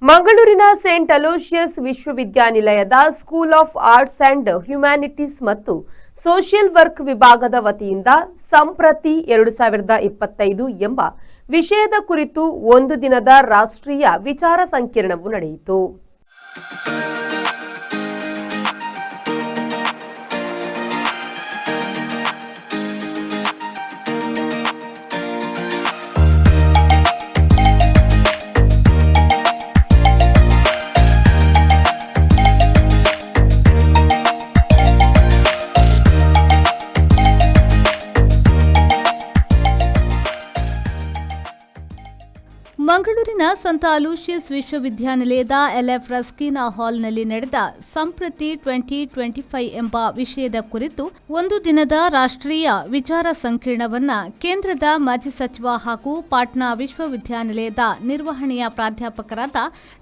ಮಂಗಳೂರಿನ Saint Aloysius ವಿಶ್ವವಿದ್ಯಾನಿಲಯದ school of arts and humanities ಮತ್ತು ಸೋಷಿಯಲ್ ವರ್ಕ್ ವಿಭಾಗದ ವತಿಯಿಂದ ಸಂಪ್ರತಿ 2025 ಎಂಬ ವಿಷಯದ ಕುರಿತು ಒಂದು ದಿನದ ರಾಷ್ಟ್ರೀಯ ವಿಚಾರ ಸಂಕಿರಣವು ನಡೆಯಿತು. ಮಂಗಳೂರಿನ ಸಂತ ಅಲೋಷಿಯಸ್ ವಿಶ್ವವಿದ್ಯಾನಿಲಯದ LF ರಸ್ಕಿನಾ ಹಾಲ್ನಲ್ಲಿ ನಡೆದ ಸಂಪ್ರತಿ 2025 ಎಂಬ ವಿಷಯದ ಕುರಿತು ಒಂದು ದಿನದ ರಾಷ್ಟ್ರೀಯ ವಿಚಾರ ಸಂಕಿರಣವನ್ನು ಕೇಂದ್ರದ ಮಾಜಿ ಸಚಿವ ಹಾಗೂ ಪಾಟ್ನಾ ವಿಶ್ವವಿದ್ಯಾನಿಲಯದ ನಿರ್ವಹಣೆಯ ಪ್ರಾಧ್ಯಾಪಕರಾದ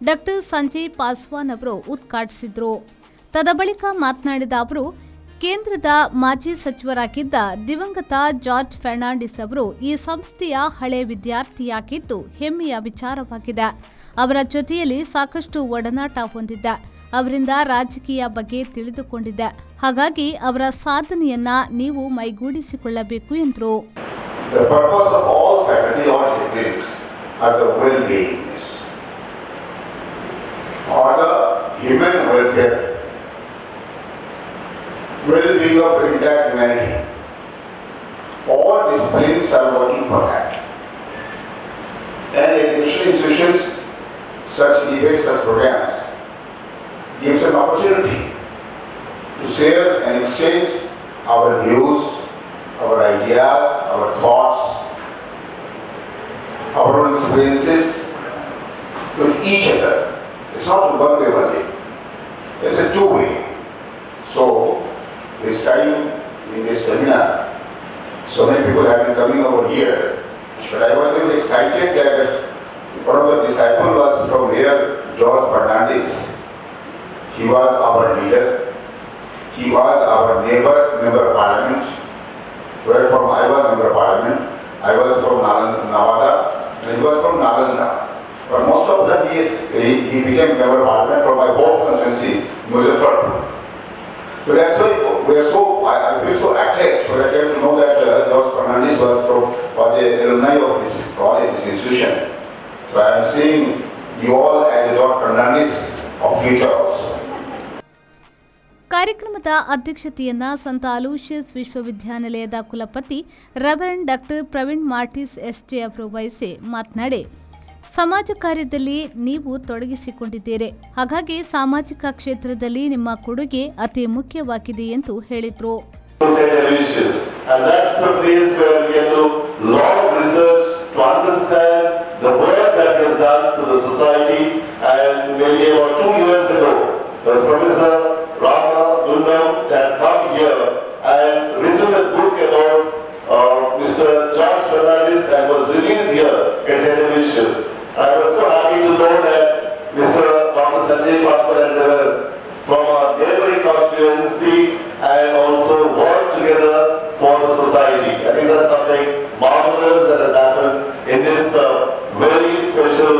ಡಾ. ಸಂಜಯ್ ಪಾಸ್ವಾನ್ ಅವರು ಉದ್ಘಾಟಿಸಿದರು. ತದಬಳಿಕ ಮಾತನಾಡಿದ ಅವರು, ಕೇಂದ್ರದ ಮಾಜಿ ಸಚಿವರಾಗಿದ್ದ ದಿವಂಗತ ಜಾರ್ಜ್ ಫರ್ನಾಂಡಿಸ್ ಅವರು ಈ ಸಂಸ್ಥೆಯ ಹಳೆ ವಿದ್ಯಾರ್ಥಿಯಾಗಿದ್ದು ಹೆಮ್ಮೆಯ ವಿಚಾರವಾಗಿದೆ. ಅವರ ಜೊತೆಯಲ್ಲಿ ಸಾಕಷ್ಟು ಒಡನಾಟ ಹೊಂದಿದ್ದೆ. ಅವರಿಂದ ರಾಜಕೀಯ ಬಗ್ಗೆ ತಿಳಿದುಕೊಂಡಿದ್ದೆ. ಹಾಗಾಗಿ ಅವರ ಸಾಧನೆಯನ್ನ ನೀವು ಮೈಗೂಡಿಸಿಕೊಳ್ಳಬೇಕು ಎಂದರು. Well-being of entire humanity. All disciplines are working for that. And educational institutions, such events, such programs, gives an opportunity to share and exchange our views, our ideas, our thoughts, our own experiences with each other. It's not a one-way only. It's a two-way. So, this time in this seminar, so many people have been coming over here, but I was very excited that one of the disciples was from here, George Fernandez. He was our leader. He was our member of parliament, where from I was member of parliament. I was from Nevada, and he was from Nalanda. But most of them he became member of parliament from my home constituency, Muzaffarpur. So that's why I feel so attached when I came to know that George Fernandez was the alumni of this college, this institution. So I am seeing you all as a George Fernandez of future also. ಕಾರ್ಯಕ್ರಮದ ಅಧ್ಯಕ್ಷತೆಯನ್ನ ಸಂತ Aloysius ವಿಶ್ವವಿದ್ಯಾನಿಲಯದ ಕುಲಪತಿ reverend ಡಾ. Praveen ಮಾರ್ಟಿಸ್ SJ ಅವರು ವಹಿಸಿ ಮಾತನಾಡಿ, ಸಮಾಜ ಕಾರ್ಯದಲ್ಲಿ ನೀವು ತೊಡಗಿಸಿಕೊಂಡಿದ್ದೀರಿ. ಹಾಗಾಗಿ ಸಾಮಾಜಿಕ ಕ್ಷೇತ್ರದಲ್ಲಿ ನಿಮ್ಮ ಕೊಡುಗೆ ಅತಿ ಮುಖ್ಯವಾಗಿದೆ ಎಂದು ಹೇಳಿದರು. I was so happy to know that Mr. Dr. Sanjay Paswaran from a neighboring constituency and also work together for the society. I think that's something marvelous that has happened in this very special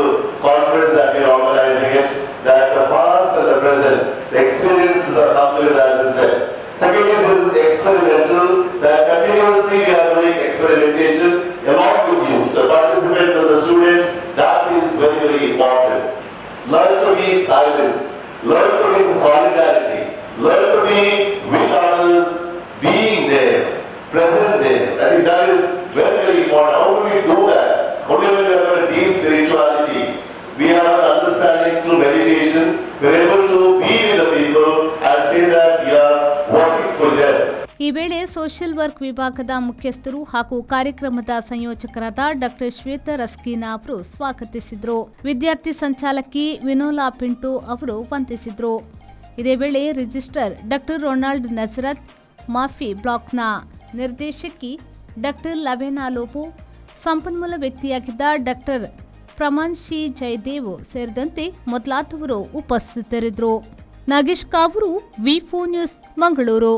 conference that we are organizing it, that the past and the present, the experiences are come together as I said. Secondly, this is experimental, that continuously we are doing experimentation along with you, the participants and the students. That is very, very important. Learn to be in silence. Learn to be in solidarity. Learn to be with others, being there, present there. I think that is very, very important. How do we do that? Only when we have a deep spirituality, we have an understanding through meditation, we are able to be with the people and say that we are working for them. ಈ ವೇಳೆ social work ವಿಭಾಗದ ಮುಖ್ಯಸ್ಥರು ಹಾಗೂ ಕಾರ್ಯಕ್ರಮದ ಸಂಯೋಜಕರಾದ ಡಾ. ಶ್ವೇತಾ ರಸ್ಕಿನಾ ಅವರು ಸ್ವಾಗತಿಸಿದರು. ವಿದ್ಯಾರ್ಥಿ ಸಂಚಾಲಕಿ ವಿನೋಲಾ ಪಿಂಟು ಅವರು ವಂದಿಸಿದರು. ಇದೇ ವೇಳೆ ರಿಜಿಸ್ಟ್ರಾರ್ ಡಾ. ರೊನಾಲ್ಡ್ ನಜರತ್, ಮಾಫಿ ಬ್ಲಾಕ್ನ ನಿರ್ದೇಶಕಿ ಡಾ. ಲವೇನಾ ಲೋಬೋ, ಸಂಪನ್ಮೂಲ ವ್ಯಕ್ತಿಯಾಗಿದ್ದ ಡಾ. ಪ್ರಮಾನ್ಶಿ ಜಯದೇವ್ ಸೇರಿದಂತೆ ಮೊದಲಾದವರು ಉಪಸ್ಥಿತರಿದ್ದರು. ನಾಗೇಶ್ ಕಾವೂರು, ವಿ4 ನ್ಯೂಸ್, ಮಂಗಳೂರು.